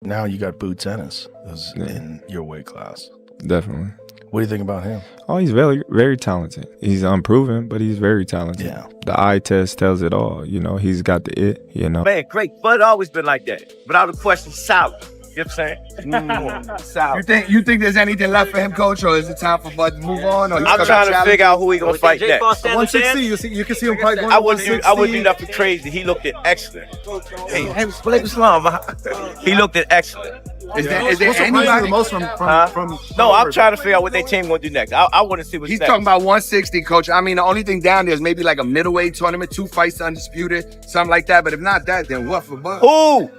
Now you got Boots Ennis in your weight class. Definitely. What do you think about him? Oh, he's very, very talented. He's unproven, but he's very talented. Yeah. The eye test tells it all. You know, he's got the it, you know. Man, great. Bud always been like that. Without a question, sour. You know what I'm saying? Sour. You think there's anything left for him, coach, or is it time for Bud to move on? Or I'm trying to figure out who he gonna fight next. 160, you can see him fight going I wouldn't 160. do nothing crazy. He looked at excellent. Hey, Blake Islam. He looked at excellent. Is there What's anybody? surprised you the most from No, I'm trying to figure out what their team gonna do next. I want to see what's He's next. talking about 160, coach. I mean, the only thing down there is maybe like a middleweight tournament, 2 fights undisputed, something like that. But if not that, then what for Bud? Who?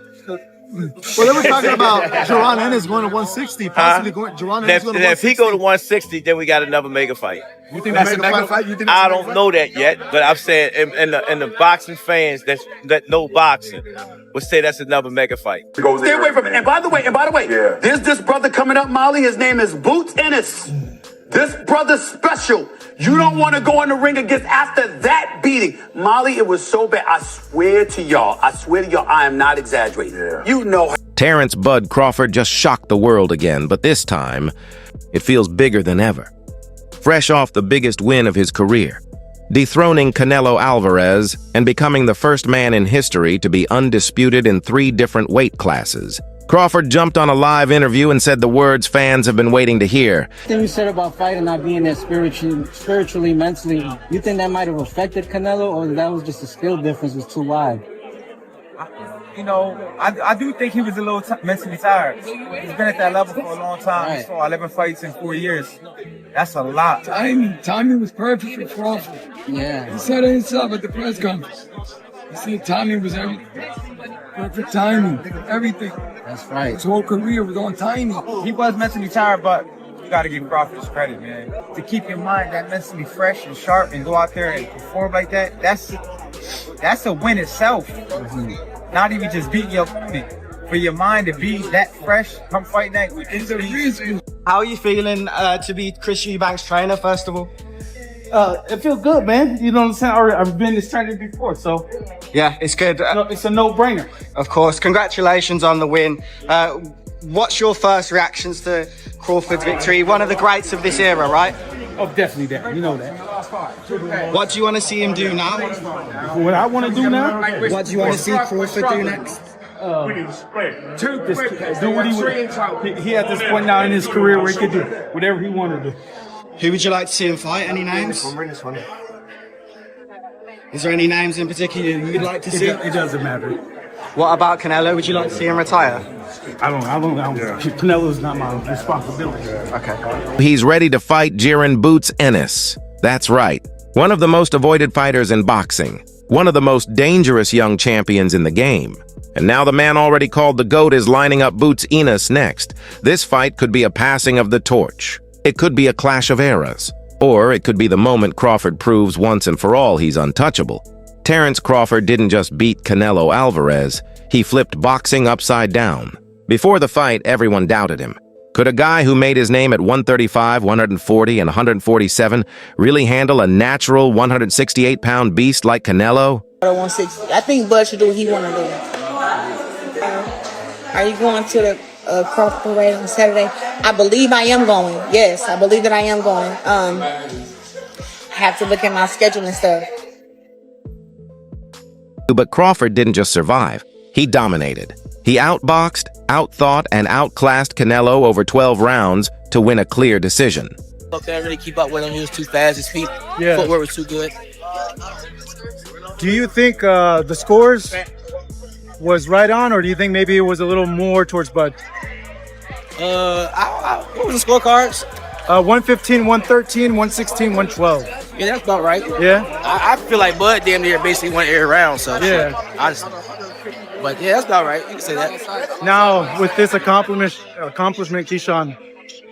Well, they were talking about Jaron Ennis going to 160, possibly going. Jaron Ennis going to 160. If he go to 160, then we got another mega fight. You think that's a mega fight? You think I don't know that yet, but I'm saying, and the boxing fans that know boxing would say that's another mega fight. Stay away from it. And by the way, there's this brother coming up, Molly. His name is Boots Ennis. This brother's special. You don't want to go in the ring against after that beating. Molly, it was so bad. I swear to y'all, I am not exaggerating. Yeah. You know. Terence "Bud" Crawford just shocked the world again, but this time, it feels bigger than ever. Fresh off the biggest win of his career, dethroning Canelo Alvarez and becoming the first man in history to be undisputed in 3 different weight classes, Crawford jumped on a live interview and said the words fans have been waiting to hear. The thing you said about fighting not being there spiritually, mentally, you think that might have affected Canelo, or that was just a skill difference was too wide? You know, I do think he was a little mentally tired. He's been at that level for a long time. Right. He saw 11 fights in 4 years. That's a lot. Timing was perfect for Crawford. Yeah. He said it himself at the press conference. He said timing was everything. Perfect timing, everything. That's right. His whole career was on timing. He was mentally tired, but you got to give Crawford his credit, man. To keep your mind that mentally fresh and sharp and go out there and perform like that, that's a win itself. Mm-hmm. Not even just beating your opponent. For your mind to be that fresh, come fight next. It's a reason. How are you feeling to be Chris Eubank's trainer, first of all? It feels good, man. You know what I'm saying? I've been in this training before, so yeah, it's good. It's a no-brainer. Of course. Congratulations on the win. What's your first reactions to Crawford's victory? One of the greats of this era, right? Oh, definitely that. You know that. What do you want to see him do now? What I want to do now? What do you want to see Crawford do next? Just do what he at this point now in his career where he could do whatever he wanted to do. Who would you like to see him fight? Any names? Is there any names in particular you'd like to see? It doesn't matter. What about Canelo? Would you like to see him retire? I don't. Canelo's not my responsibility. Okay. He's ready to fight Jaron "Boots" Ennis. That's right. One of the most avoided fighters in boxing. One of the most dangerous young champions in the game. And now the man already called the GOAT is lining up Boots Ennis next. This fight could be a passing of the torch. It could be a clash of eras. Or it could be the moment Crawford proves once and for all he's untouchable. Terence Crawford didn't just beat Canelo Alvarez, he flipped boxing upside down. Before the fight, everyone doubted him. Could a guy who made his name at 135, 140, and 147 really handle a natural 168-pound beast like Canelo? 160. I think Bud should do what he want to do. Are you going to the Crawford parade on Saturday? I believe I am going. Yes, I believe that I am going. I have to look at my schedule and stuff. But Crawford didn't just survive. He dominated. He outboxed, outthought, and outclassed Canelo over 12 rounds to win a clear decision. I couldn't really keep up with him. He was too fast. His footwork was too good. Do you think the scores was right on, or do you think maybe it was a little more towards Bud? What was the scorecards? 115, 113, 116, 112. Yeah, that's about right. Yeah? I feel like Bud damn near basically won every round, so yeah. Honestly. But yeah, that's about right. You can say that. Now, with this accomplishment, Keyshawn,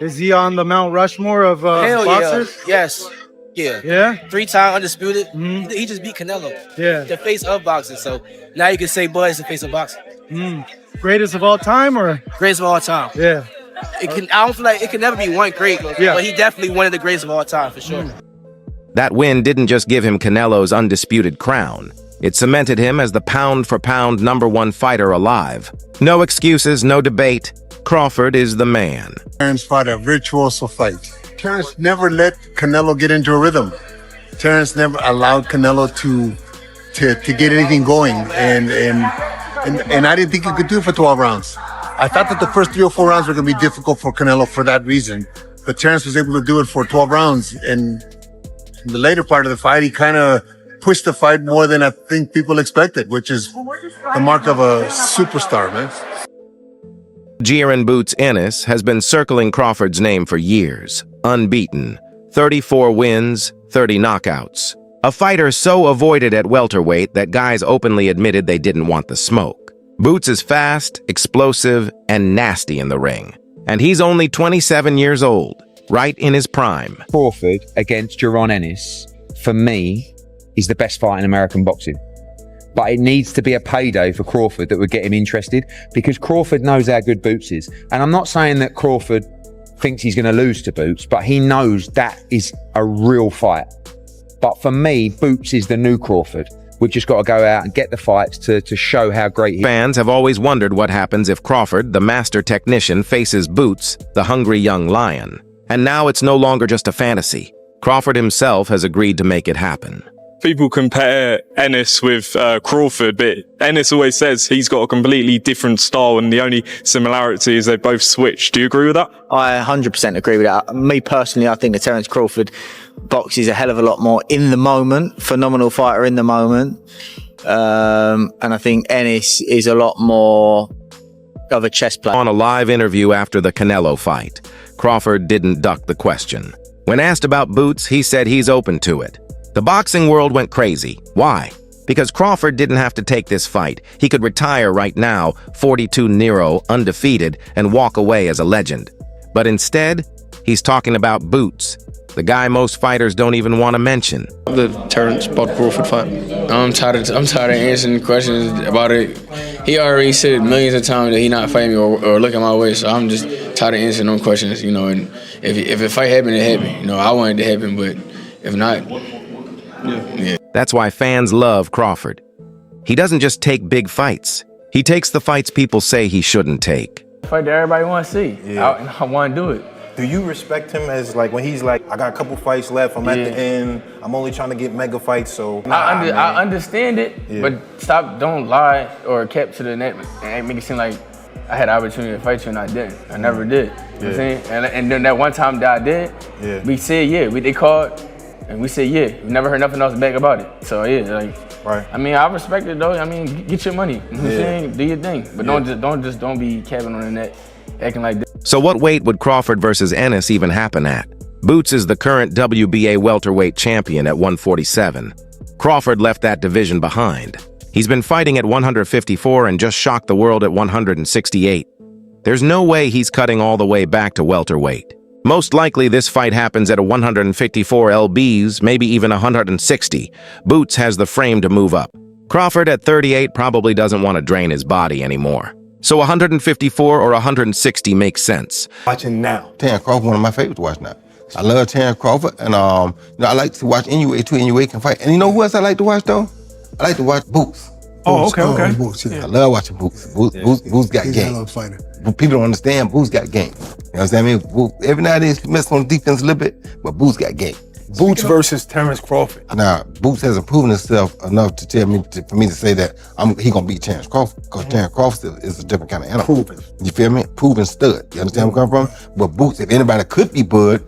is he on the Mount Rushmore of boxers? Yeah. Yes. Yeah. Yeah? 3-time undisputed. Mm-hmm. He just beat Canelo. Yeah. The face of boxing. So now you can say Bud is the face of boxing. Greatest of all time, or? Greatest of all time. Yeah. I don't feel like it can never be one great, but he definitely one of the greatest of all time for sure. That win didn't just give him Canelo's undisputed crown. It cemented him as the pound-for-pound #1 fighter alive. No excuses, no debate. Crawford is the man. Terence fought a virtuoso fight. Terence never let Canelo get into a rhythm. Terence never allowed Canelo to get anything going, and I didn't think he could do it for 12 rounds. I thought that the first 3 or 4 rounds were going to be difficult for Canelo for that reason, but Terence was able to do it for 12 rounds, and in the later part of the fight, he kind of pushed the fight more than I think people expected, which is the mark of a superstar, man. Jaron "Boots" Ennis has been circling Crawford's name for years. Unbeaten. 34 wins, 30 knockouts. A fighter so avoided at welterweight that guys openly admitted they didn't want the smoke. Boots is fast, explosive, and nasty in the ring. And he's only 27 years old, right in his prime. Crawford against Jaron Ennis, for me, is the best fight in American boxing. But it needs to be a payday for Crawford that would get him interested, because Crawford knows how good Boots is. And I'm not saying that Crawford thinks he's going to lose to Boots, but he knows that is a real fight. But for me, Boots is the new Crawford. We've just got to go out and get the fights to show how great he is. Fans have always wondered what happens if Crawford, the master technician, faces Boots, the hungry young lion. And now it's no longer just a fantasy. Crawford himself has agreed to make it happen. People compare Ennis with Crawford, but Ennis always says he's got a completely different style, and the only similarity is they both switch. Do you agree with that? I 100% agree with that. Me personally, I think that Terence Crawford boxes a hell of a lot more in the moment, phenomenal fighter in the moment. And I think Ennis is a lot more of a chess player. On a live interview after the Canelo fight, Crawford didn't duck the question. When asked about Boots, he said he's open to it. The boxing world went crazy. Why? Because Crawford didn't have to take this fight. He could retire right now, 42-0, undefeated, and walk away as a legend. But instead, he's talking about Boots, the guy most fighters don't even want to mention. The Terence Crawford fight. I'm tired of answering questions about it. He already said millions of times that he not fighting me or looking my way, so I'm just tired of answering those questions, you know. And if a fight happened, it happened. You know, I wanted it to happen, but if not, yeah. That's why fans love Crawford. He doesn't just take big fights. He takes the fights people say he shouldn't take. Fight that everybody want to see. Yeah. I want to do it. Do you respect him as, like, when he's like, I got a couple fights left, I'm at the end, I'm only trying to get mega fights, so... I understand it, but don't lie or kept to the net and make it seem like I had the opportunity to fight you and I didn't. I never did. You know what I'm saying? And then that one time that I did, we said, they called, and we said, we never heard nothing else back about it. So, right. I mean, I respect it, though. I mean, get your money. You know what I'm saying? Do your thing. But don't be capping on the net, acting like this. So what weight would Crawford versus Ennis even happen at? Boots is the current WBA welterweight champion at 147. Crawford left that division behind. He's been fighting at 154 and just shocked the world at 168. There's no way he's cutting all the way back to welterweight. Most likely this fight happens at a 154 lbs, maybe even 160. Boots has the frame to move up. Crawford at 38 probably doesn't want to drain his body anymore. So 154 or 160 makes sense. Watching now. Terence Crawford, one of my favorites to watch now. I love Terence Crawford, and I like to watch NUA too. NUA can fight. And you know who else I like to watch though? I like to watch Boots. Oh, okay. Boots, I love watching Boots. Boots got game. a fighter. People don't understand Boots got game. You know what I mean? Every now and then he messes on defense a little bit, but Boots got game. Boots versus Terence Crawford. Now, Boots hasn't proven himself enough to tell me for me to say that he gonna beat Terence Crawford, because Terence Crawford is a different kind of animal. Proven. You feel me? Proven stud. You understand where I'm coming from? But Boots, if anybody could be Bud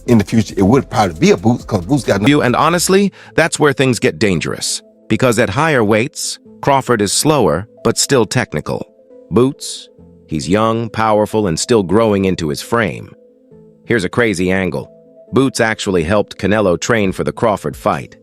in the future, it would probably be a Boots, because Boots got no. And honestly, that's where things get dangerous. Because at higher weights, Crawford is slower, but still technical. Boots, he's young, powerful, and still growing into his frame. Here's a crazy angle. Boots actually helped Canelo train for the Crawford fight.